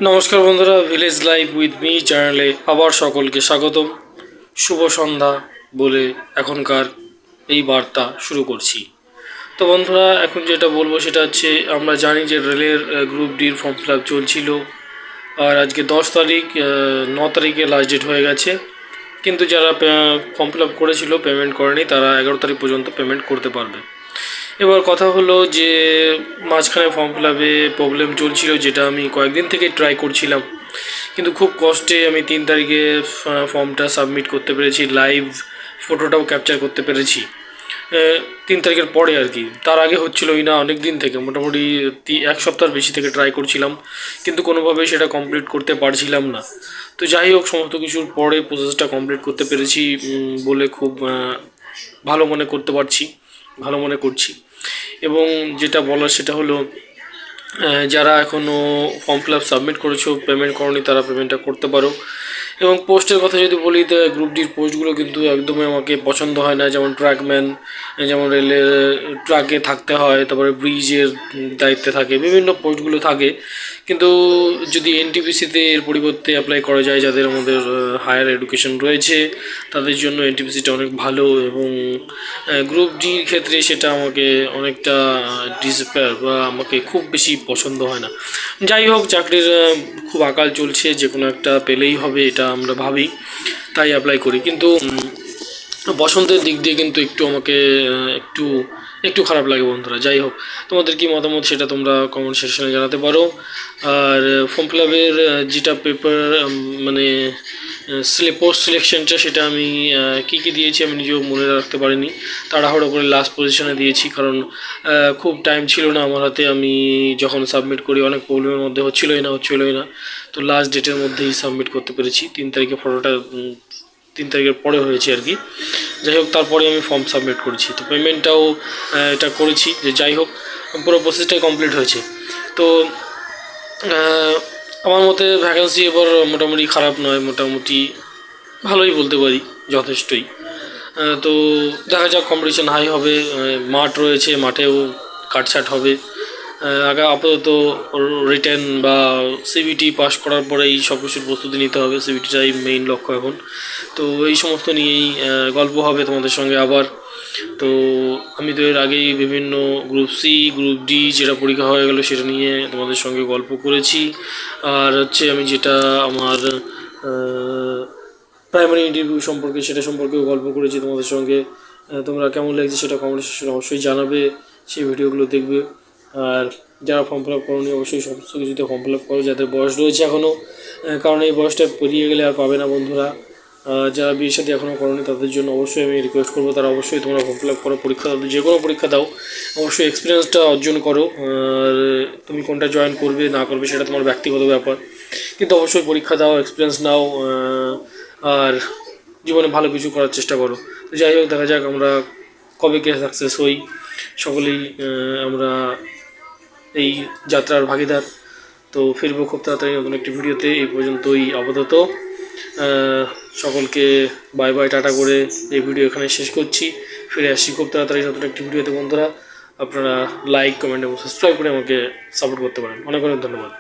নমস্কার বন্ধুরা, village life with me চ্যানেলে আবার সকলকে স্বাগতম। শুভ সন্ধ্যা বলে এখনকার এই বার্তা শুরু করছি। তো বন্ধুরা, এখন যেটা বলবো সেটা হচ্ছে, আমরা জানি যে রেলের গ্রুপ ডির ফর্ম ফিল আপ চলছিল, আর আজকে 10 তারিখ, 9 তারিখে লাস্ট ডেট হয়ে গেছে। কিন্তু যারা ফর্ম ফিল আপ করেছিল পেমেন্ট করেনি, তারা 11 তারিখ পর্যন্ত পেমেন্ট করতে পারবে। এবার কথা হলো যে মাঝখানে ফর্ম ফিল আপে প্রবলেম চলছিল, যেটা আমি কয়েকদিন থেকে ট্রাই করছিলাম, কিন্তু খুব কষ্টে আমি 3 তারিখে ফর্মটা সাবমিট করতে পেরেছি। লাইভ ফটোটাও ক্যাপচার করতে পেরেছি 3 তারিখের পরে আর কি। তার আগে হচ্ছিলোই না, অনেক দিন থেকে, মোটামুটি 1 সপ্তাহ বেশি থেকে ট্রাই করছিলাম, কিন্তু কোনোভাবেই সেটা কমপ্লিট করতে পারছিলাম না। তো যাই হোক, সমস্ত কিছুর পরে প্রসেসটা কমপ্লিট করতে পেরেছি বলে খুব ভালো মনে করতে পারছি, ভালো মনে করছি। এবং যেটা বলার সেটা হলো, যারা এখনও ফর্ম ফিল আপ সাবমিট করেছো, পেমেন্ট করনি, তারা পেমেন্টটা করতে পারো। এবং পোস্টের কথা যদি বলি, তো গ্রুপ ডির পোস্টগুলো কিন্তু একদমই আমাকে পছন্দ হয় না। যেমন ট্র্যাকম্যান, যেমন রেলের ট্রাকে থাকতে হয়, তারপরে ব্রিজের দায়িত্বে থাকে, বিভিন্ন পোস্টগুলো থাকে। কিন্তু যদি এনটিপিসিতে এর পরিবর্তে অ্যাপ্লাই করা যায়, যাদের আমাদের হায়ার এডুকেশন রয়েছে, তাদের জন্য এনটিপিসিটা অনেক ভালো। এবং গ্রুপ ডির ক্ষেত্রে সেটা আমাকে অনেকটা ডিসপেয়ার বা আমাকে খুব বেশি পছন্দ হয় না। যাই হোক, চাকরির খুব আকাল চলছে, যে কোনো একটা পেলেই হবে এটা আমরা ভাবি, তাই অ্যাপ্লাই করি। কিন্তু বসন্তের দিক দিয়ে কিন্তু একটু আমাকে একটু একটু খারাপ লাগে বন্ধুরা। যাই হোক, তোমাদের কি মতামত সেটা তোমরা কমেন্ট সেকশনে জানাতে পারো। আর ফর্ম ফিল আপের যেটা পেপার, মানে পোস্ট সিলেকশনটা, সেটা আমি কী কী দিয়েছি আমি নিজেও মনে রাখতে পারিনি। তাড়াহুড়ো করে লাস্ট পজিশনে দিয়েছি, কারণ খুব টাইম ছিল না আমার হাতে। আমি যখন সাবমিট করি অনেক প্রবলেমের মধ্যে হচ্ছিলোই না। তো লাস্ট ডেটের মধ্যেই সাবমিট করতে পেরেছি। 3 তারিখে ফটোটা 3 তারিখের পরে হয়েছে আর কি। যাই হোক, তারপরে আমি ফর্ম সাবমিট করেছি, তো পেমেন্টটাও এটা করেছি। যে যাই হোক, পুরো প্রসেসটাই কমপ্লিট হয়েছে। তো আমার মতে ভ্যাকেন্সি এবার মোটামুটি খারাপ নয়, মোটামুটি ভালোই বলতে পারি, যথেষ্টই। তো দেখা যাক, কম্পিটিশন হাই হবে, মাঠ রয়েছে, মাঠেও কাটছাট হবে। আগে আপাতত রিটেন বা সিবিটি পাস করার পরেই সব কিছুর প্রস্তুতি নিতে হবে। সিবিটিটাই মেইন লক্ষ্য এখন। তো এই সমস্ত নিয়েই গল্প হবে তোমাদের সঙ্গে আবার। তো আমি তো এর আগেই বিভিন্ন গ্রুপ সি, গ্রুপ ডি যেটা পরীক্ষা হয়ে গেল সেটা নিয়ে তোমাদের সঙ্গে গল্প করেছি। আর হচ্ছে আমি যেটা আমার প্রাইমারি ইন্টারভিউ সম্পর্কে, সেটা সম্পর্কেও গল্প করেছি তোমাদের সঙ্গে। তোমরা কেমন লাগছে সেটা কমেন্ট সেকশনে অবশ্যই জানাবে, সেই ভিডিওগুলো দেখবে। আর যারা ফর্ম ফিল আপ করোনি, অবশ্যই সমস্ত কিছুতে ফর্ম ফিল আপ করো, যাদের বয়স রয়েছে এখনও, কারণ এই বয়সটা পেরিয়ে গেলে আর পাবে না বন্ধুরা। যারা বিয়ের সাথে এখনও করোনি, তাদের জন্য অবশ্যই আমি রিকোয়েস্ট করবো, তারা অবশ্যই তোমরা ফর্ম ফিল আপ করো, পরীক্ষা দাও, যে কোনো পরীক্ষা দাও, অবশ্যই এক্সপিরিয়েন্সটা অর্জন করো। আর তুমি কোনটা জয়েন করবে না করবে সেটা তোমার ব্যক্তিগত ব্যাপার, কিন্তু অবশ্যই পরীক্ষা দাও, এক্সপিরিয়েন্স নাও, আর জীবনে ভালো কিছু করার চেষ্টা করো। তো যাই হোক, দেখা যাক আমরা কবে কে সাকসেস হই। সকলেই আমরা এই যাত্রার ভাগিদার। তো ফিরবো খুব তাড়াতাড়ি নতুন একটি ভিডিওতে। এই পর্যন্তই আপাতত। সকলকে বাই বাই, টাটা করে এই ভিডিও এখানে শেষ করছি। ফিরে আসছি খুব তাড়াতাড়ি নতুন একটি ভিডিওতে বন্ধুরা। আপনারা লাইক, কমেন্ট এবং সাবস্ক্রাইব করে আমাকে সাপোর্ট করতে পারেন। অনেক অনেক ধন্যবাদ।